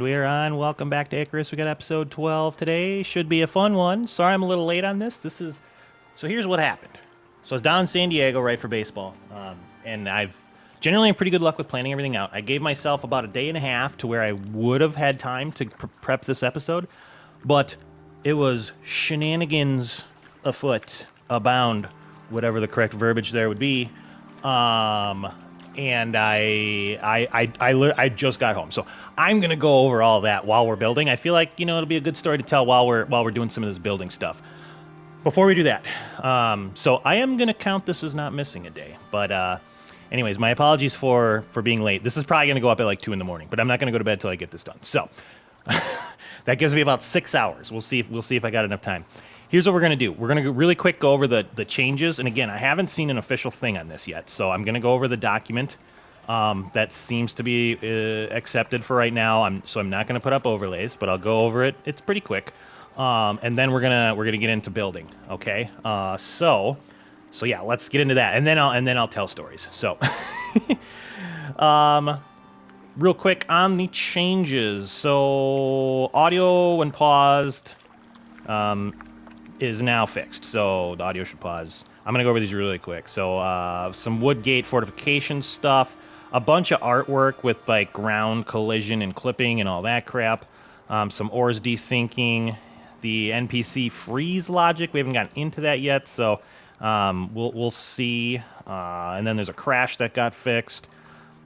And we're on. Welcome back to Icarus. We got episode 12 today. Should be a fun one. Sorry I'm a little late on this. So here's what happened. So I was down in San Diego, right, for baseball. And I've generally had pretty good luck with planning everything out. I gave myself about a day and a half to where I would have had time to prep this episode. But it was shenanigans afoot, abound, whatever the correct verbiage there would be. And I just got home, so I'm gonna go over all that while we're building. I feel like it'll be a good story to tell while we're doing some of this building stuff. Before we do that, so I am gonna count this as not missing a day. But anyways, my apologies for being late. This is probably gonna go up at like 2 in the morning, but I'm not gonna go to bed till I get this done. So that gives me about 6 hours. We'll see if I got enough time. Here's what we're going to do. We're going to really quick go over the changes. And again, I haven't seen an official thing on this yet. So I'm going to go over the document that seems to be accepted for right now. So I'm not going to put up overlays, but I'll go over it. It's pretty quick. And then we're gonna get into building. Okay. So yeah, let's get into that. And then I'll tell stories. So real quick on the changes. So audio when paused is now fixed, so the audio should pause. I'm gonna go over these really quick. So some wood gate fortification stuff, a bunch of artwork with like ground collision and clipping and all that crap, some ores desyncing, the NPC freeze logic. We haven't gotten into that yet, so we'll see. And then there's a crash that got fixed.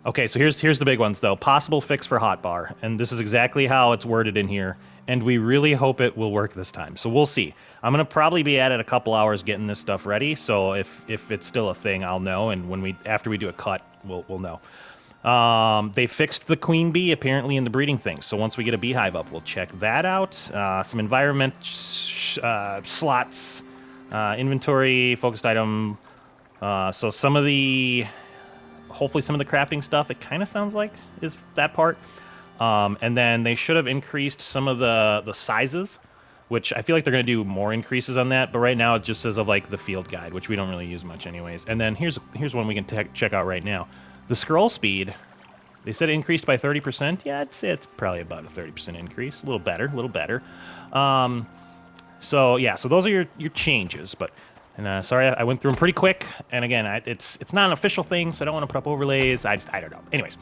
Okay, so here's the big ones though. Possible fix for hotbar, and this is exactly how it's worded in here. And we really hope it will work this time. So we'll see. I'm gonna probably be at it a couple hours getting this stuff ready. So if it's still a thing, I'll know. And after we do a cut, we'll know. They fixed the queen bee apparently in the breeding thing. So once we get a beehive up, we'll check that out. Some environment slots, inventory, focused item. So hopefully some of the crafting stuff, it kind of sounds like is that part. And then they should have increased some of the sizes, which I feel like they're going to do more increases on that. But right now it just says of like the field guide, which we don't really use much anyways. And then here's one we can check out right now. The scroll speed, they said it increased by 30%. Yeah, I'd say it's probably about a 30% increase. A little better. So yeah, so those are your changes. And sorry, I went through them pretty quick. And again, it's not an official thing, so I don't want to put up overlays. I don't know. Anyways.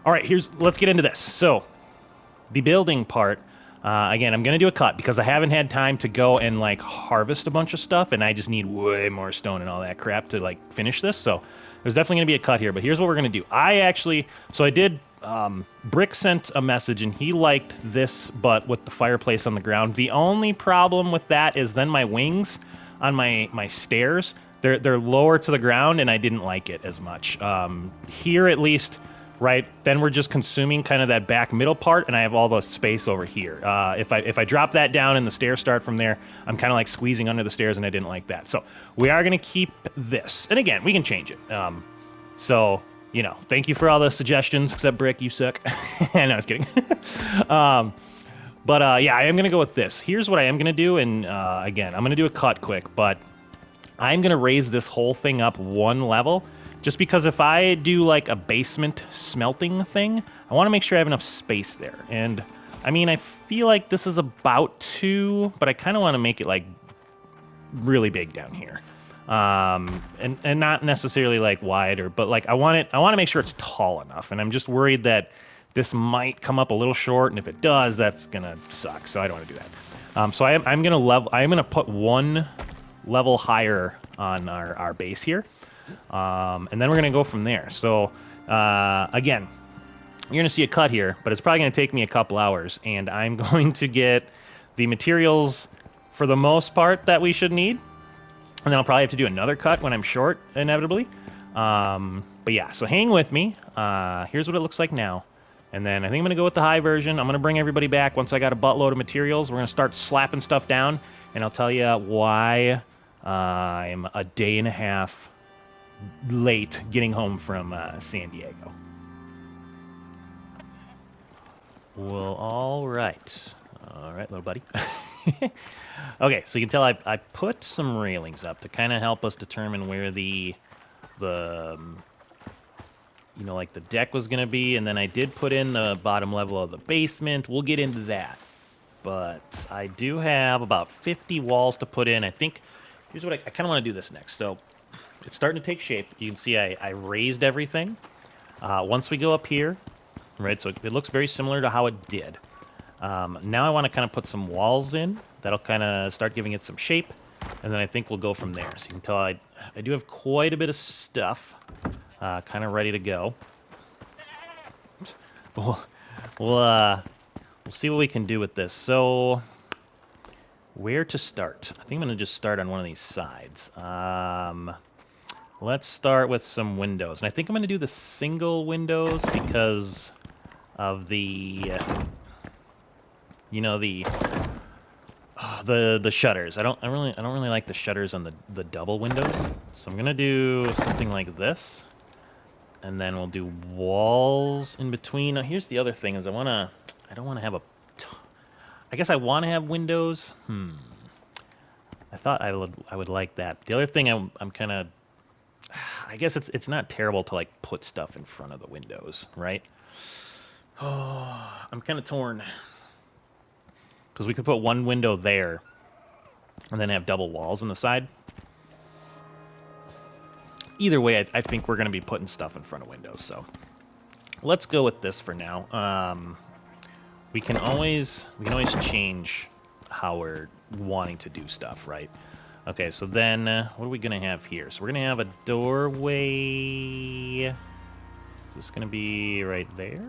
All right, let's get into this. So, the building part, again, I'm going to do a cut because I haven't had time to go and, like, harvest a bunch of stuff, and I just need way more stone and all that crap to, like, finish this. So, there's definitely going to be a cut here, but here's what we're going to do. I did, Brick sent a message, and he liked this, but with the fireplace on the ground. The only problem with that is then my wings on my stairs, they're lower to the ground, and I didn't like it as much. Here, at least... Right, then we're just consuming kind of that back middle part, and I have all the space over here. If I drop that down and the stairs start from there, I'm kind of like squeezing under the stairs, and I didn't like that. So we are going to keep this. And again, we can change it. So, thank you for all the suggestions, except Brick, you suck. No, I was kidding. But yeah, I am going to go with this. Here's what I am going to do, and again, I'm going to do a cut quick, but I'm going to raise this whole thing up one level. Just because if I do like a basement smelting thing, I want to make sure I have enough space there. And I mean, I feel like this is about 2, but I kind of want to make it like really big down here. And not necessarily like wider, but like I want to make sure it's tall enough. And I'm just worried that this might come up a little short, and if it does, that's gonna suck. So I don't want to do that. So I'm gonna put one level higher on our base here. And then we're going to go from there. So, again, you're going to see a cut here, but it's probably going to take me a couple hours. And I'm going to get the materials, for the most part, that we should need. And then I'll probably have to do another cut when I'm short, inevitably. But yeah, so hang with me. Here's what it looks like now. And then I think I'm going to go with the high version. I'm going to bring everybody back once I got a buttload of materials. We're going to start slapping stuff down. And I'll tell you why I'm a day and a half late getting home from San Diego. Well, all right, little buddy. Okay, so you can tell I put some railings up to kind of help us determine where the you know, like the deck was going to be. And then I did put in the bottom level of the basement. We'll get into that. But I do have about 50 walls to put in. I think, here's what I kind of want to do this next. So it's starting to take shape. You can see I raised everything. Once we go up here, right, so it looks very similar to how it did. Now I want to kind of put some walls in. That'll kind of start giving it some shape. And then I think we'll go from there. So you can tell I do have quite a bit of stuff kind of ready to go. We'll, we'll see what we can do with this. So where to start? I think I'm going to just start on one of these sides. Let's start with some windows. And I think I'm going to do the single windows because of the, you know, the shutters. I don't really like the shutters on the double windows. So I'm going to do something like this. And then we'll do walls in between. Now here's the other thing is I don't want to have I guess I want to have windows. I thought I would like that. The other thing I'm kind of, I guess it's not terrible to like put stuff in front of the windows, right? Oh, I'm kind of torn because we could put one window there and then have double walls on the side. Either way, I think we're going to be putting stuff in front of windows, so let's go with this for now. We can always change how we're wanting to do stuff, right? Okay, so then what are we going to have here? So we're going to have a doorway. Is this going to be right there?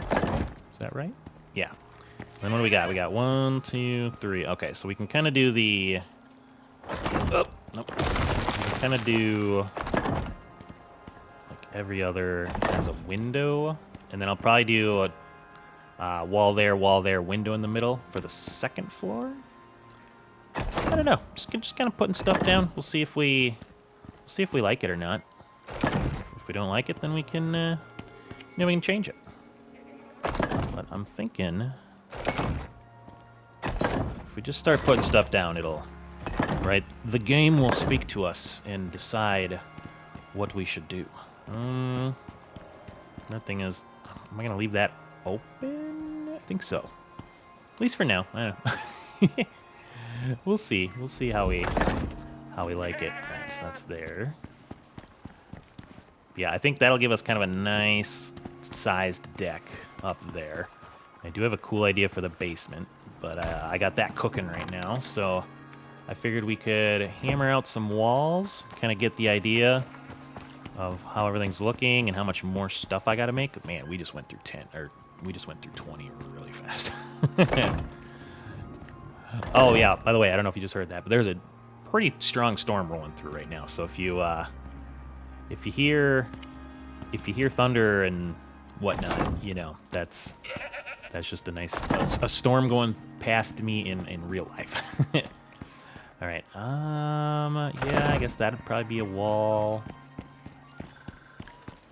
Is that right? Yeah. Then what do we got? We got 1, 2, 3. Okay, so we can kind of do the... Oh, nope. Kind of do like every other as a window, and then I'll probably do a wall there, window in the middle for the second floor. I don't know, just kind of putting stuff down. We'll see if we like it or not. If we don't like it, then we can we can change it. But I'm thinking if we just start putting stuff down, it'll. Right, the game will speak to us and decide what we should do. That thing is, am I gonna leave that open? I think so. At least for now. I don't know. We'll see. We'll see how we like it. Right, so that's there. Yeah, I think that'll give us kind of a nice sized deck up there. I do have a cool idea for the basement, but I got that cooking right now, so. I figured we could hammer out some walls, kind of get the idea of how everything's looking and how much more stuff I got to make. Man, we just went through 20 really fast. Oh yeah, by the way, I don't know if you just heard that, but there's a pretty strong storm rolling through right now. So if you hear thunder and whatnot, you know, that's just a storm going past me in real life. All right. Yeah, I guess that'd probably be a wall.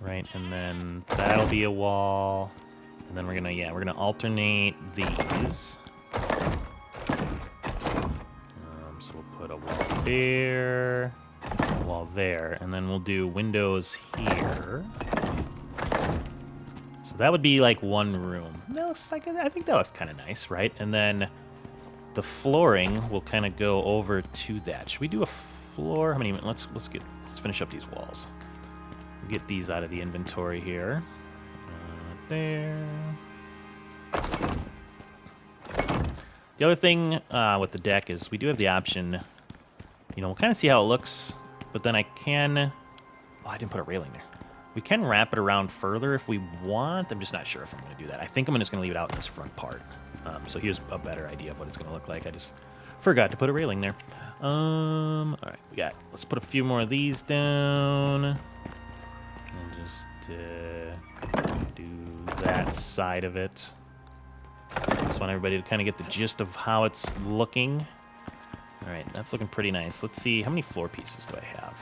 Right, and then that'll be a wall. And then we're gonna alternate these. So we'll put a wall there, a wall there, and then we'll do windows here. So that would be like one room. No, I think that looks kind of nice, right? And then the flooring will kind of go over to that. Should we do a floor? How many? Let's finish up these walls. We'll get these out of the inventory here. There. The other thing with the deck is we do have the option. You know, we'll kind of see how it looks, but then I can. Oh, I didn't put a railing there. We can wrap it around further if we want. I'm just not sure if I'm going to do that. I think I'm just going to leave it out in this front part. So here's a better idea of what it's going to look like. I just forgot to put a railing there. All right, let's put a few more of these down. And just do that side of it. Just want everybody to kind of get the gist of how it's looking. All right, that's looking pretty nice. Let's see, how many floor pieces do I have?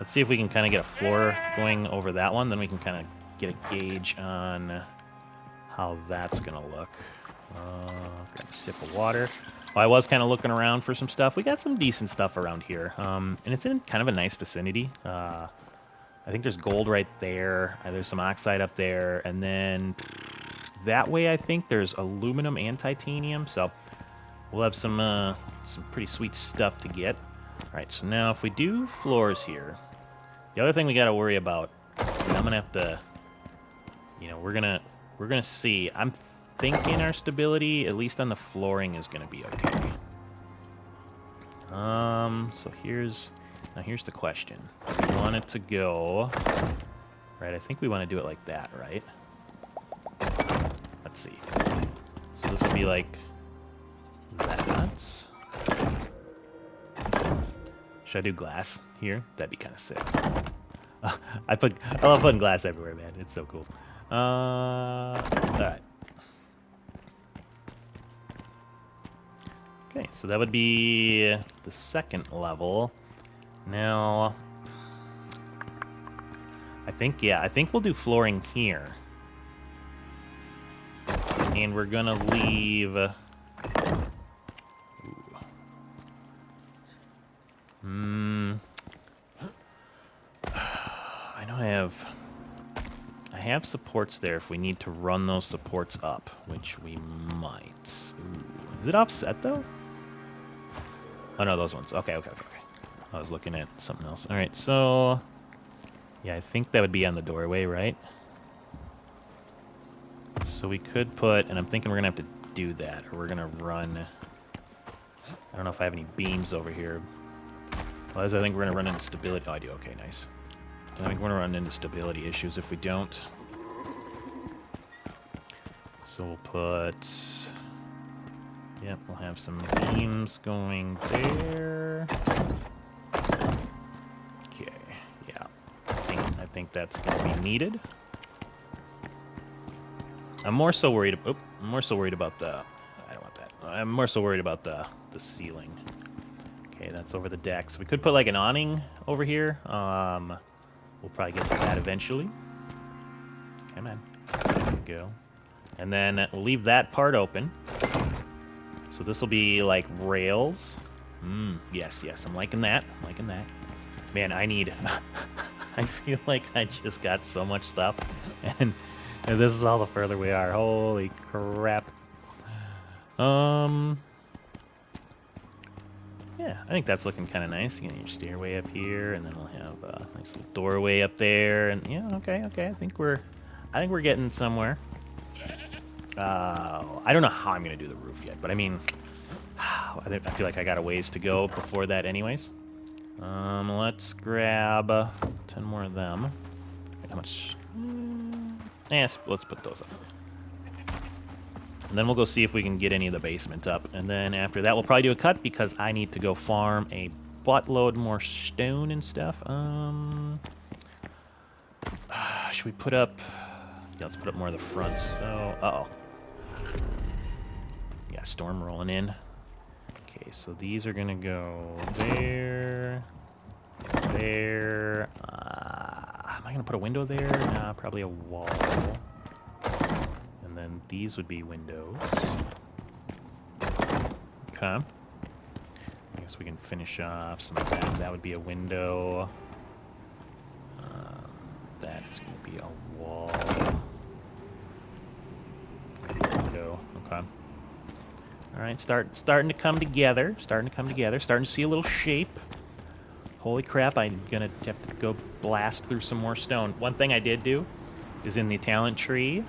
Let's see if we can kind of get a floor going over that one. Then we can kind of get a gauge on how that's going to look. Grab a sip of water. Well, I was kind of looking around for some stuff. We got some decent stuff around here. And it's in kind of a nice vicinity. I think there's gold right there. There's some oxide up there. And then that way I think there's aluminum and titanium. So we'll have some pretty sweet stuff to get. All right, so now if we do floors here, the other thing we got to worry about, and I'm going to have to, we're going to see. I'm thinking our stability, at least on the flooring, is going to be okay. So here's the question. Do we want it to go, right, I think we want to do it like that, right? Let's see. So this would be like that. Should I do glass here? That'd be kind of sick. I love putting glass everywhere, man. It's so cool. All right. Okay, so that would be the second level. Now, I think we'll do flooring here. And we're gonna leave... I know I have supports there if we need to run those supports up, which we might. Ooh. Is it offset, though? Oh, no, those ones. Okay. I was looking at something else. All right, so... Yeah, I think that would be on the doorway, right? So we could put... And I'm thinking we're going to have to do that, or we're going to run... I don't know if I have any beams over here. Well, I think we're going to run into stability... Oh, I do. Okay, nice. I think we're going to run into stability issues if we don't. So we'll put... Yep, we'll have some beams going there. Okay, yeah. I think that's going to be needed. I'm more so worried about the... I don't want that. I'm more so worried about the ceiling. Okay, that's over the deck. So we could put like an awning over here. We'll probably get to that eventually. Come on. There we go. And then we'll leave that part open. So this will be like rails. Yes, I'm liking that. Man, I need... I feel like I just got so much stuff. And this is all the further we are. Holy crap. Yeah, I think that's looking kind of nice. You get your stairway up here, and then we'll have a nice little doorway up there. And yeah, okay. I think we're getting somewhere. I don't know how I'm gonna do the roof yet, but I mean, I feel like I got a ways to go before that, anyways. Let's grab 10 more of them. How much? Yes, let's put those up. And then we'll go see if we can get any of the basement up. And then after that, we'll probably do a cut because I need to go farm a buttload more stone and stuff. Should we put up... Yeah, let's put up more of the fronts. So, uh-oh. Yeah, storm rolling in. Okay, so these are going to go there, there. Am I going to put a window there? Nah, probably a wall. And then these would be windows. Okay. I guess we can finish off some of that. That would be a window. That is going to be a wall. Window. Okay. All right, starting to come together. Starting to see a little shape. Holy crap, I'm going to have to go blast through some more stone. One thing I did do is in the talent tree,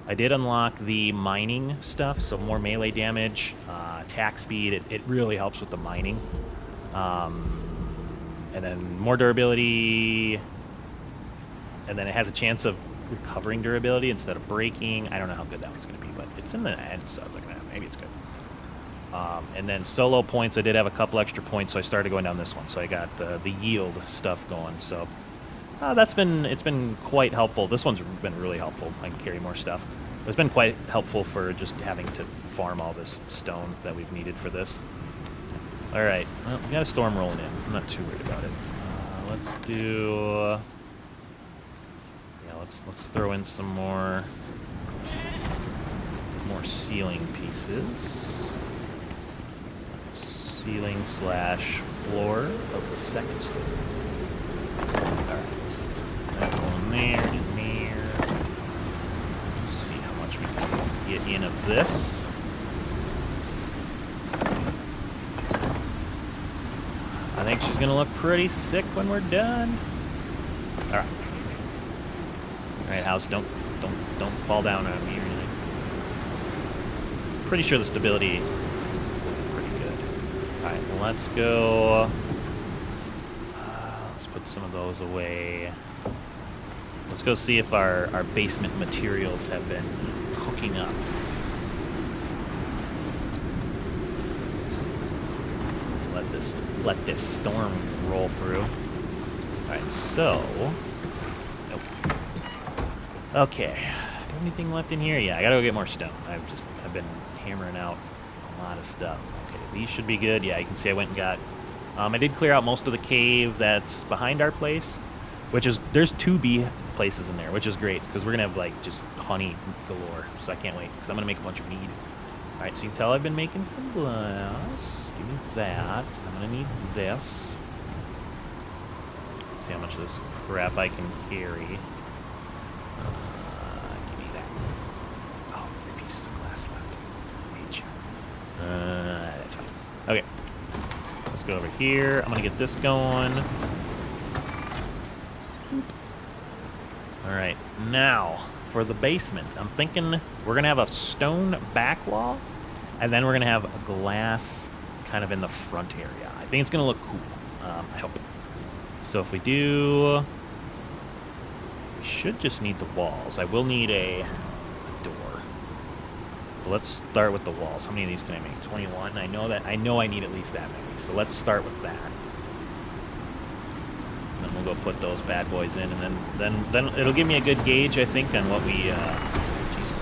I did unlock the mining stuff, so more melee damage, attack speed. It really helps with the mining. And then more durability. And then it has a chance of recovering durability instead of breaking. I don't know how good that one's going to be, but it's in the end, so I was like, maybe it's good. And then solo points, I did have a couple extra points, so I started going down this one. So I got the yield stuff going. So it's been quite helpful. This one's been really helpful. I can carry more stuff. It's been quite helpful for just having to farm all this stone that we've needed for this. All right, well, we got a storm rolling in. I'm not too worried about it. Let's do... Let's throw in some more ceiling pieces. Ceiling / floor of the second story. Alright, this. I think she's gonna look pretty sick when we're done. All right. All right, house, don't fall down on me or anything. Pretty sure the stability is looking pretty good. All right, well, let's go. Let's put some of those away. Let's go see if our basement materials have been hooking up. Let this storm roll through. All right, so. Nope. Okay. Do I have anything left in here? Yeah, I gotta go get more stone. I've been hammering out a lot of stuff. Okay, these should be good. Yeah, you can see I went and got. I did clear out most of the cave that's behind our place, which is there's 2 bee places in there, which is great because we're gonna have like just honey galore. So I can't wait because I'm gonna make a bunch of mead. All right, so you can tell I've been making some glass. Give me that. I'm gonna need this. Let's see how much of this crap I can carry. Give me that. Oh, 3 pieces of glass left. Each. That's fine. Okay. Let's go over here. I'm gonna get this going. All right. Now for the basement, I'm thinking we're gonna have a stone back wall, and then we're gonna have a glass kind of in the front area. I think it's gonna look cool. I hope. So if we do, we should just need the walls. I will need a door. But let's start with the walls. How many of these can I make? 21. I know I need at least that many. So let's start with that. Then we'll go put those bad boys in, and then it'll give me a good gauge, I think, on what we Jesus,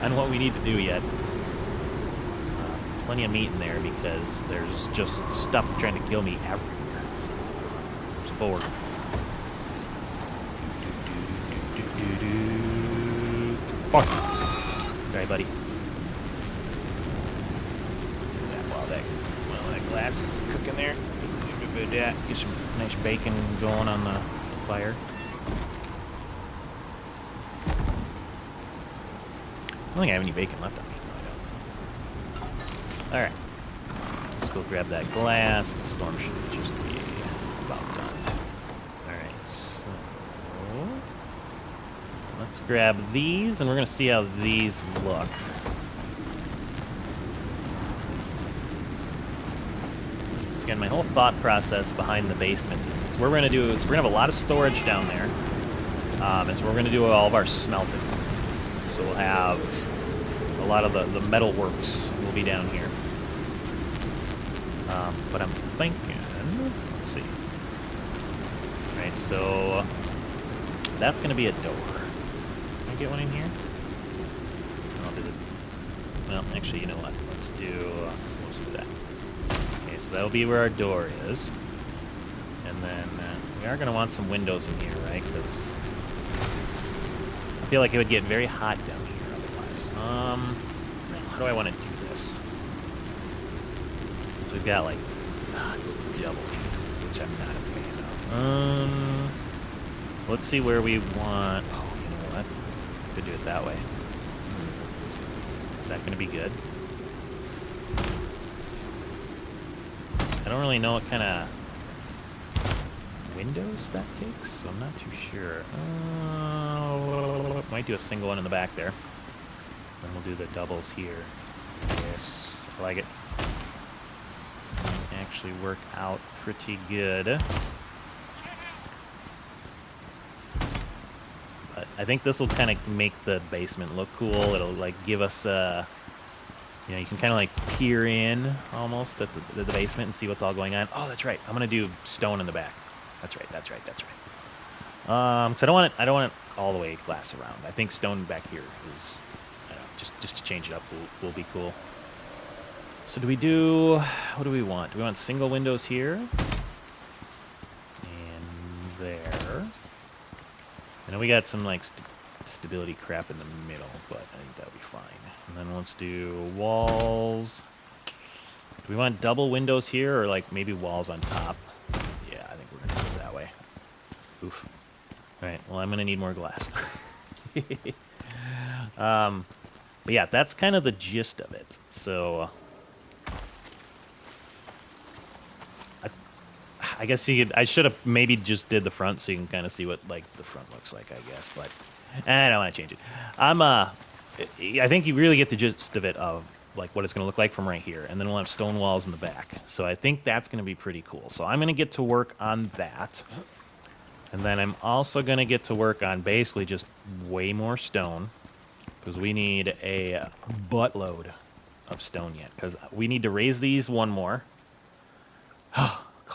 on what we need to do yet. Plenty of meat in there because there's just stuff trying to kill me everywhere. There's a board. Fuck. Sorry, buddy. While that glass is cooking there, get some nice bacon going on the fire. I don't think I have any bacon left on me. Alright, let's go grab that glass. The storm should just be about done. Alright, so let's grab these, and we're going to see how these look. So again, my whole thought process behind the basement is what we're going to do is we're going to have a lot of storage down there. And so we're going to do all of our smelting. So we'll have a lot of the metal works will be down here. But I'm thinking, let's see. Alright, so that's going to be a door. Can I get one in here? Well, actually, you know what? Let's do that. Okay, so that'll be where our door is. And then we are going to want some windows in here, right? Because I feel like it would get very hot down here otherwise. How do I want to do this? Because we've got like double pieces, which I'm not a fan of. Let's see where we want. Oh, you know what? Could do it that way. Is that going to be good? I don't really know what kind of windows that takes, so I'm not too sure. Might do a single one in the back there. Then we'll do the doubles here. Yes, I like it. Actually work out pretty good. But I think this will kind of make the basement look cool. It'll like give us you know, you can kind of like peer in almost at the basement and see what's all going on. Oh, that's right. I'm gonna do stone in the back. That's right. Because I don't want it all the way glass around. I think stone back here is, I don't know, just to change it up will be cool. So what do we want? Do we want single windows here? And there. I know we got some like stability crap in the middle, but I think that'll be fine. And then let's do walls. Do we want double windows here or like maybe walls on top? Yeah, I think we're gonna do it that way. Oof. Alright, well I'm gonna need more glass. But yeah, that's kind of the gist of it. So I guess you could. I should have maybe just did the front so you can kind of see what like the front looks like. I guess, but I don't want to change it. I think you really get the gist of it of like what it's going to look like from right here, and then we'll have stone walls in the back. So I think that's going to be pretty cool. So I'm going to get to work on that, and then I'm also going to get to work on basically just way more stone because we need a buttload of stone yet because we need to raise these one more.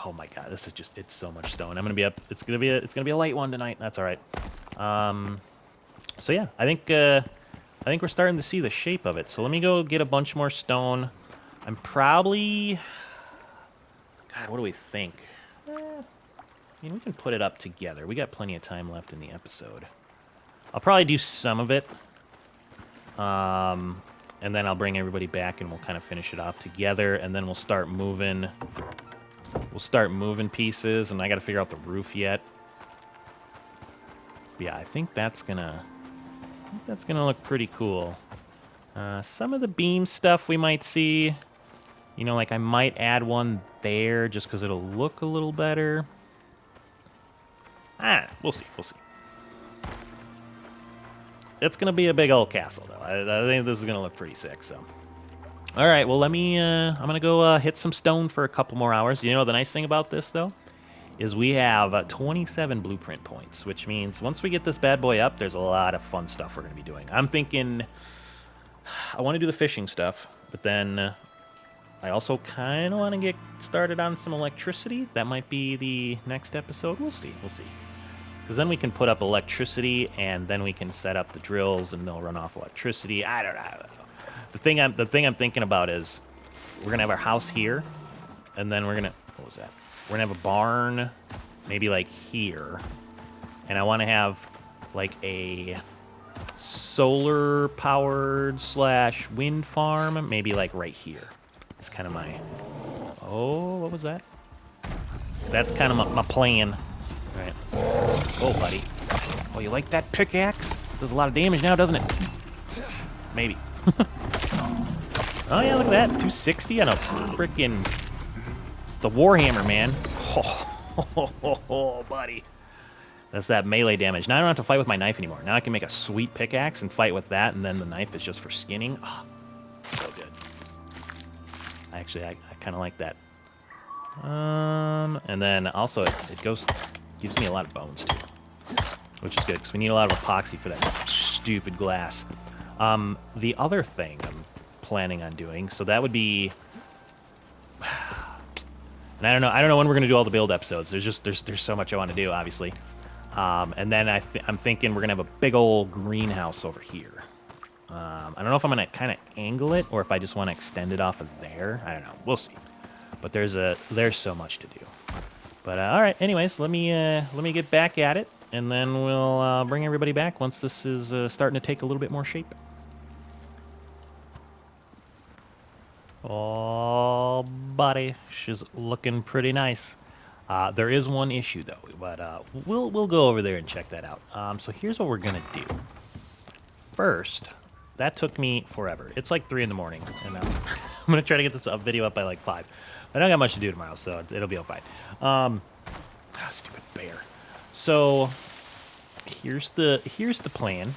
Oh my god, this is just—it's so much stone. I'm gonna be up. It's gonna be a light one tonight. That's all right. So yeah, I think we're starting to see the shape of it. So let me go get a bunch more stone. I'm probably, God, what do we think? I mean, we can put it up together. We got plenty of time left in the episode. I'll probably do some of it, and then I'll bring everybody back and we'll kind of finish it off together, and then we'll start moving. We'll start moving pieces, and I got to figure out the roof yet. But yeah, I think that's gonna look pretty cool. Some of the beam stuff we might see, you know, like I might add one there just because it'll look a little better. We'll see. We'll see. It's gonna be a big old castle, though. I think this is gonna look pretty sick. So. All right, well, let me, I'm going to go hit some stone for a couple more hours. You know, the nice thing about this, though, is we have 27 blueprint points, which means once we get this bad boy up, there's a lot of fun stuff we're going to be doing. I'm thinking I want to do the fishing stuff, but then I also kind of want to get started on some electricity. That might be the next episode. We'll see. We'll see. Because then we can put up electricity, and then we can set up the drills, and they'll run off electricity. I don't know. The thing I'm thinking about is we're gonna have our house here, and then we're gonna what was that? We're gonna have a barn, maybe like here, and I want to have like a solar powered / wind farm, maybe like right here. It's kind of my what was that? That's kind of my plan. All right. Oh, buddy. Oh, you like that pickaxe? Does a lot of damage now, doesn't it? Maybe. Oh yeah, look at that. 260 on a freaking the Warhammer, man. Oh, buddy. That's that melee damage. Now I don't have to fight with my knife anymore. Now I can make a sweet pickaxe and fight with that, and then the knife is just for skinning. Oh, so good. Actually, I kind of like that. And then also it gives me a lot of bones too, which is good because we need a lot of epoxy for that stupid glass. The other thing I'm planning on doing, so that would be, and I don't know when we're gonna do all the build episodes. There's so much I want to do, obviously. And then I'm thinking we're gonna have a big old greenhouse over here. I don't know if I'm gonna kind of angle it or if I just want to extend it off of there. I don't know. We'll see. But there's so much to do. But all right. Anyways, let me get back at it, and then we'll bring everybody back once this is starting to take a little bit more shape. Oh, buddy, she's looking pretty nice. There is one issue though, but we'll go over there and check that out. So here's what we're gonna do. First, that took me forever. It's like 3 in the morning, and I'm gonna try to get this video up by like 5. I don't got much to do tomorrow, so it'll be all fine. Stupid bear. So here's the plan.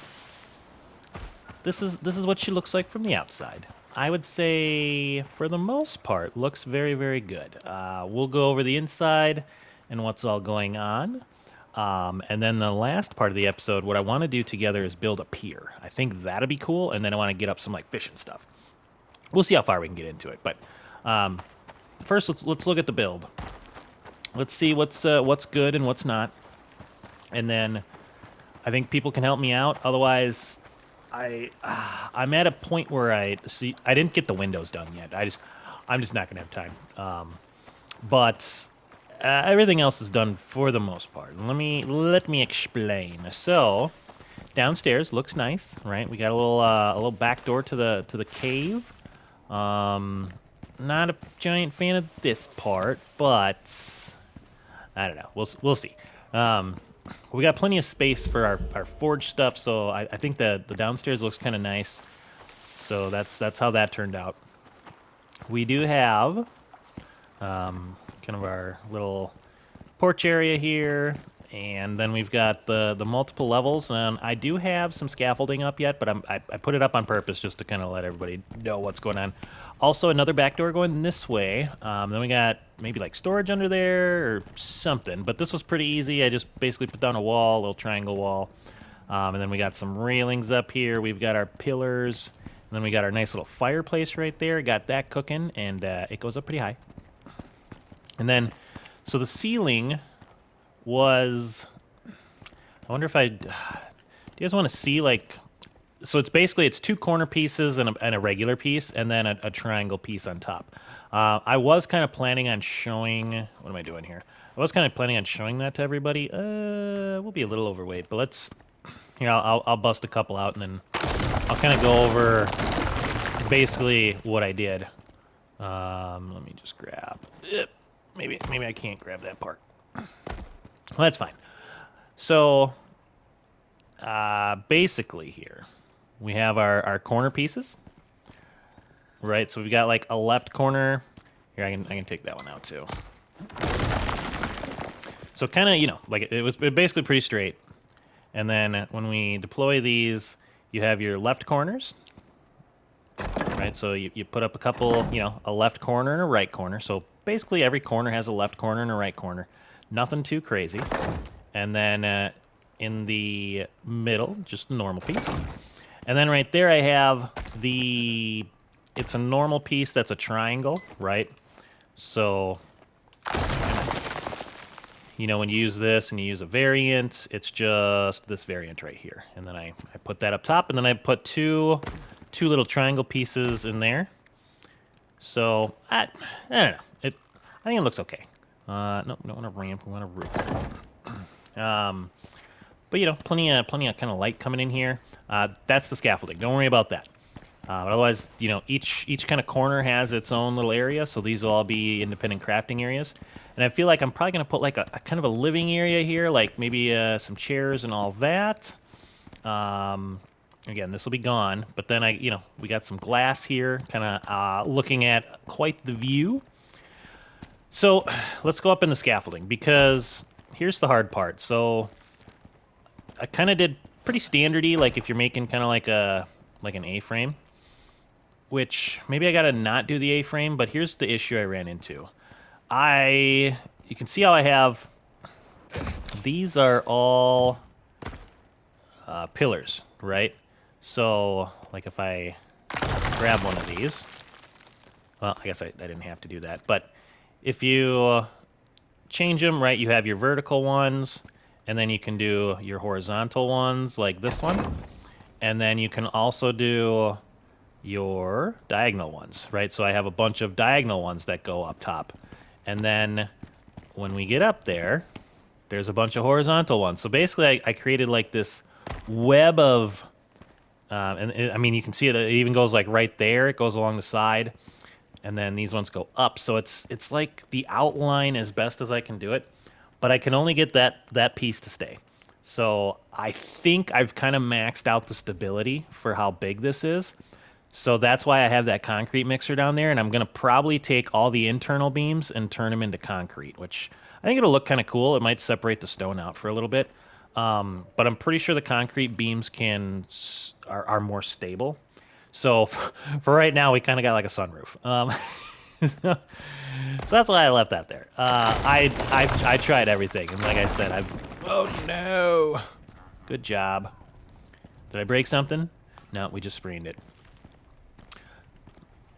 This is what she looks like from the outside. I would say, for the most part, looks very, very good. We'll go over the inside and what's all going on. And then the last part of the episode, what I want to do together is build a pier. I think that'll be cool, and then I want to get up some like fishing stuff. We'll see how far we can get into it. But first, let's look at the build. Let's see what's good and what's not. And then I think people can help me out. Otherwise, I'm at a point where I didn't get the windows done yet. I'm just not gonna have time. But everything else is done for the most part. Let me explain. So downstairs looks nice, right? We got a little back door to the cave. Not a giant fan of this part, but I don't know. We'll see. We got plenty of space for our forge stuff, so I think the downstairs looks kind of nice. So that's how that turned out. We do have kind of our little porch area here, and then we've got the multiple levels, and I do have some scaffolding up yet, but I put it up on purpose just to kind of let everybody know what's going on. Also, another back door going this way. Then we got maybe like storage under there or something, but this was pretty easy. I just basically put down a wall, a little triangle wall, and then we got some railings up here. We've got our pillars, and then we got our nice little fireplace right there. Got that cooking, and it goes up pretty high. And then, so the ceiling was, I wonder if do you guys want to see like, so it's basically, it's two corner pieces and a regular piece, and then a triangle piece on top. I was kind of planning on showing, what am I doing here? I was kind of planning on showing that to everybody. We'll be a little overweight, but let's, here, I'll bust a couple out, and then I'll kind of go over basically what I did. Let me just grab, maybe I can't grab that part. Well, that's fine. So, basically here, we have our corner pieces, right? So we've got like a left corner. Here, I can take that one out too. So kind of, you know, like it was basically pretty straight. And then when we deploy these, you have your left corners, right? So you put up a couple, you know, a left corner and a right corner. So basically every corner has a left corner and a right corner. Nothing too crazy. And then in the middle, just a normal piece. And then right there I have it's a normal piece that's a triangle, right? So, you know, when you use this and you use a variant, it's just this variant right here. And then I put that up top, and then I put two little triangle pieces in there. So, I don't know. I think it looks okay. No, don't want a ramp, I want a roof. But you know, plenty of kind of light coming in here. That's the scaffolding. Don't worry about that. But otherwise, you know, each kind of corner has its own little area, so these will all be independent crafting areas. And I feel like I'm probably going to put like a kind of a living area here, like maybe some chairs and all that. Again, this will be gone, but then we got some glass here, kind of looking at quite the view. So let's go up in the scaffolding, because here's the hard part. So I kind of did pretty standardy, like if you're making kind of like an A-frame, which maybe I gotta not do the A-frame, but here's the issue I ran into. You can see how I have, these are all pillars, right? So like if I grab one of these, well, I guess I didn't have to do that, but if you change them, right, you have your vertical ones, and then you can do your horizontal ones like this one, and then you can also do your diagonal ones, right? So I have a bunch of diagonal ones that go up top, and then when we get up there, there's a bunch of horizontal ones. So basically I created like this web of I mean, you can see it even goes like right there, it goes along the side, and then these ones go up. So it's like the outline as best as I can do it, but I can only get that piece to stay. So I think I've kind of maxed out the stability for how big this is. So that's why I have that concrete mixer down there, and I'm going to probably take all the internal beams and turn them into concrete, which I think it'll look kind of cool. It might separate the stone out for a little bit, but I'm pretty sure the concrete beams are more stable. So for right now, we kind of got like a sunroof. So that's why I left that there. I tried everything, and like I said, oh no, good job. Did I break something? No, we just sprained it.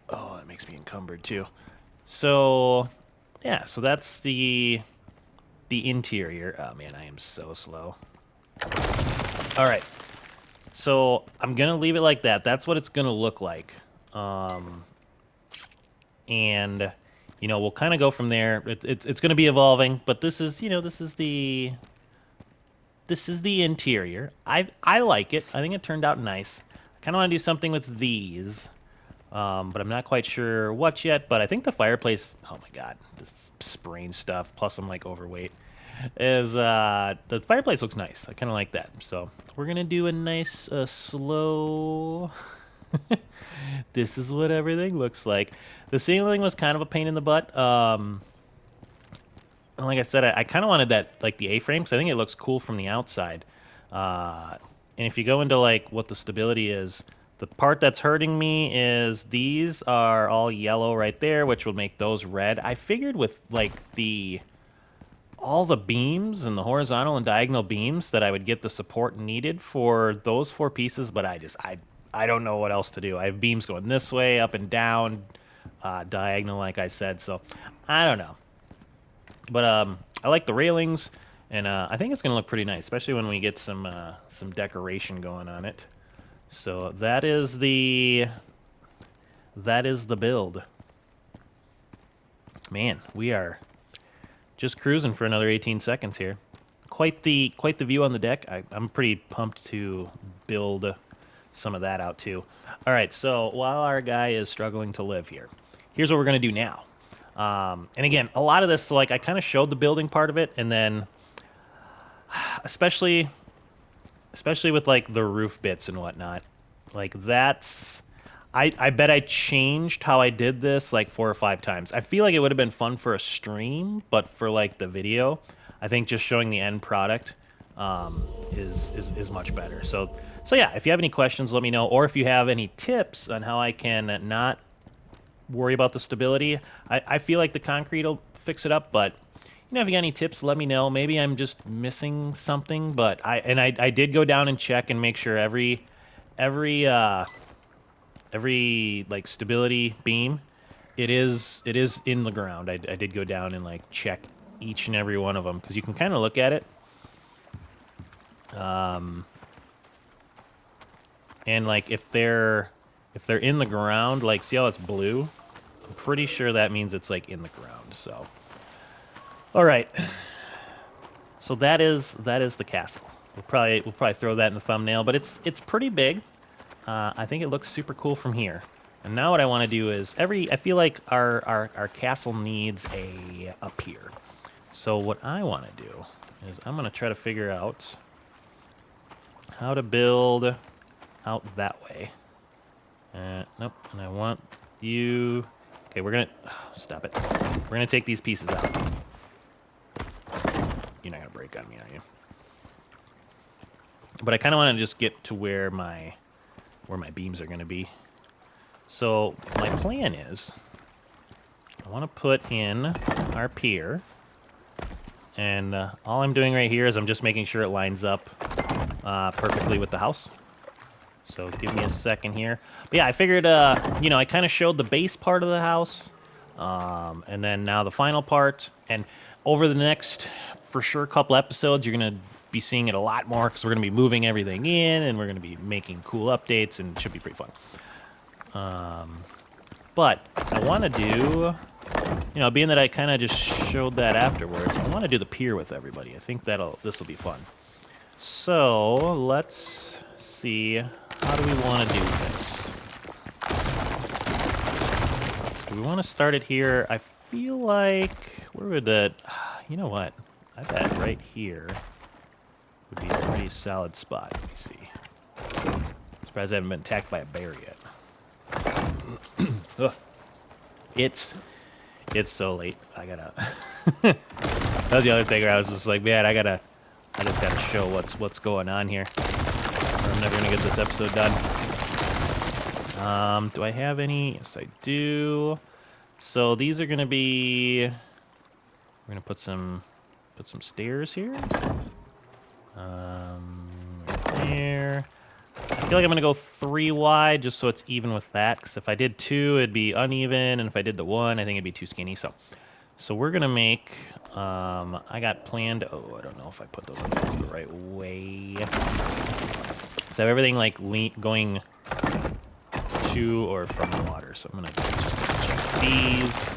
Oh, that makes me encumbered too. So yeah, so that's the interior. Oh man, I am so slow. All right, so I'm gonna leave it like that. That's what it's gonna look like. And you know, we'll kind of go from there. It's going to be evolving, but this is the interior. I like it. I think it turned out nice. I kind of want to do something with these, but I'm not quite sure what yet. But I think the fireplace. Oh my god, this sprain stuff. Plus, I'm like overweight. The fireplace looks nice. I kind of like that. So we're gonna do a nice slow This is what everything looks like. The ceiling was kind of a pain in the butt. And like I said, I kind of wanted that, like the A-frame, because I think it looks cool from the outside. And if you go into like what the stability is, the part that's hurting me is these are all yellow right there, which will make those red. I figured with like all the beams and the horizontal and diagonal beams that I would get the support needed for those 4 pieces, but I don't know what else to do. I have beams going this way, up and down, diagonal, like I said, so I don't know. But I like the railings, and I think it's going to look pretty nice, especially when we get some decoration going on it. So that is the build. Man, we are just cruising for another 18 seconds here. Quite the view on the deck. I'm pretty pumped to build some of that out too. All right, so while our guy is struggling to live here, here's what we're going to do now. And again, a lot of this, like, I kind of showed the building part of it, and then especially with like the roof bits and whatnot, like that's I bet I changed how I did this like 4 or 5 times. I feel like it would have been fun for a stream, but for like the video, I think just showing the end product is much better. So yeah, if you have any questions, let me know, or if you have any tips on how I can not worry about the stability. I feel like the concrete will fix it up, but you know, if you got any tips, let me know. Maybe I'm just missing something, but I did go down and check and make sure every like stability beam, it is in the ground. I did go down and like check each and every one of them, because you can kind of look at it. And like if they're in the ground, like see how it's blue? I'm pretty sure that means it's like in the ground. So, all right. So that is the castle. We'll probably throw that in the thumbnail, but it's pretty big. I think it looks super cool from here. And now what I want to do is I feel like our castle needs a pier. So what I want to do is I'm going to try to figure out how to build out that way. Nope. And I want you. Okay, we're gonna stop it. We're gonna take these pieces out. You're not gonna break on me, are you? But I kind of want to just get to where my beams are gonna be. So my plan is, I want to put in our pier, and all I'm doing right here is I'm just making sure it lines up perfectly with the house. So give me a second here. But yeah, I figured, you know, I kind of showed the base part of the house, and then now the final part. And over the next, for sure, couple episodes, you're going to be seeing it a lot more, because we're going to be moving everything in, and we're going to be making cool updates, and it should be pretty fun. But I want to do, you know, being that I kind of just showed that afterwards, I want to do the pier with everybody. I think this will be fun. So let's see, how do we want to do this? Do we want to start it here? I feel like, where would that, you know what? I bet right here would be a pretty solid spot. Let me see. Surprised I haven't been attacked by a bear yet. It's so late. I gotta. That was the other thing where I was just like, man, I just gotta show what's going on here. Or I'm never gonna get this episode done. Do I have any? Yes, I do. So these are gonna be. We're gonna put some stairs here. Right there. I feel like I'm going to go 3 wide just so it's even with that, because if I did 2, it'd be uneven, and if I did the 1, I think it'd be too skinny. So we're going to make, I got planned, I don't know if I put those on the right way. So I have everything like going to or from the water, so I'm going to just check these.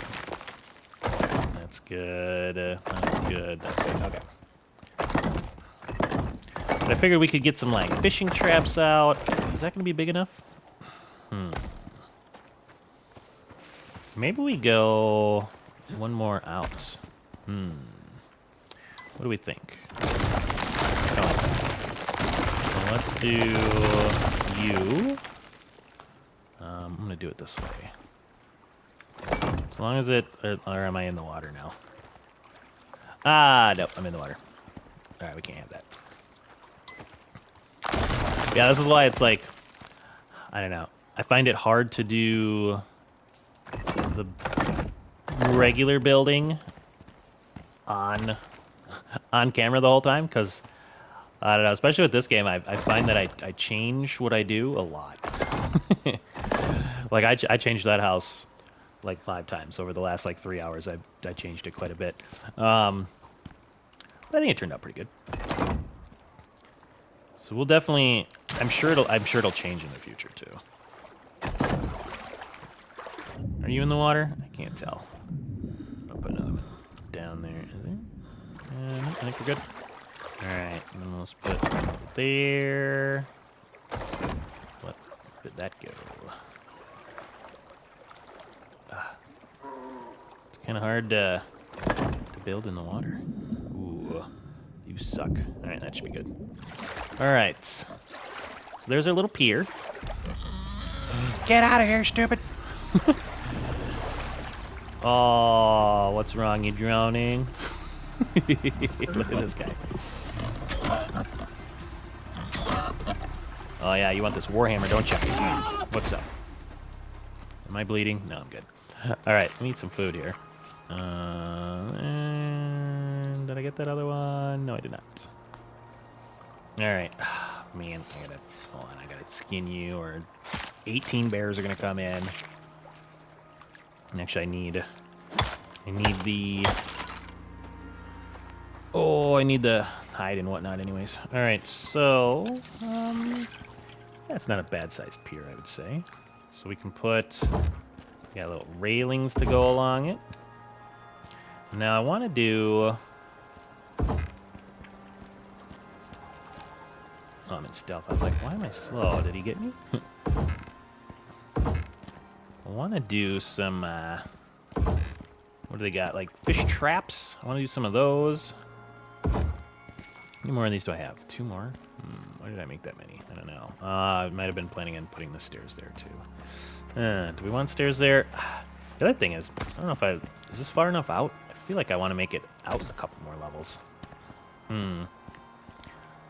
That's good, that's good, that's good, okay. But I figured we could get some, like, fishing traps out. Is that going to be big enough? Maybe we go one more out. What do we think? So let's do you. do it this way. As long as it... Or am I in the water now? Ah, no, I'm in the water. Alright, we can't have that. Yeah, this is why it's like... I don't know. I find it hard to do the regular building on camera the whole time, because, I don't know, especially with this game, I find that I change what I do a lot. Like, I changed that house like 5 times over the last like 3 hours. I changed it quite a bit. But I think it turned out pretty good. So we'll definitely, I'm sure it'll change in the future too. Are you in the water? I can't tell. I'll put another one down there. Is there? No, I think we're good. All right, and then let's put there. What did that go? It's kind of hard to build in the water. Ooh, you suck. All right, that should be good. All right, so there's our little pier. Get out of here, stupid! Oh, what's wrong? You drowning? Look at this guy. Oh yeah, you want this warhammer, don't you? What's up? Am I bleeding? No, I'm good. All right, let me eat some food here. And did I get that other one? No, I did not. All right, man, hold on, I gotta skin you, or 18 bears are gonna come in. And actually, I need the. Oh, I need the hide and whatnot. Anyways, all right. So, that's not a bad-sized pier, I would say. So we can put, got little railings to go along it. Now I want to do. Oh, I'm in stealth. I was like, why am I slow? Did he get me? I want to do some. What do they got? Like fish traps. I want to do some of those. How many more of these do I have? 2 more? Why did I make that many? I don't know. I might have been planning on putting the stairs there, too. Do we want stairs there? The other thing is, I don't know if is this far enough out? I feel like I want to make it out a couple more levels.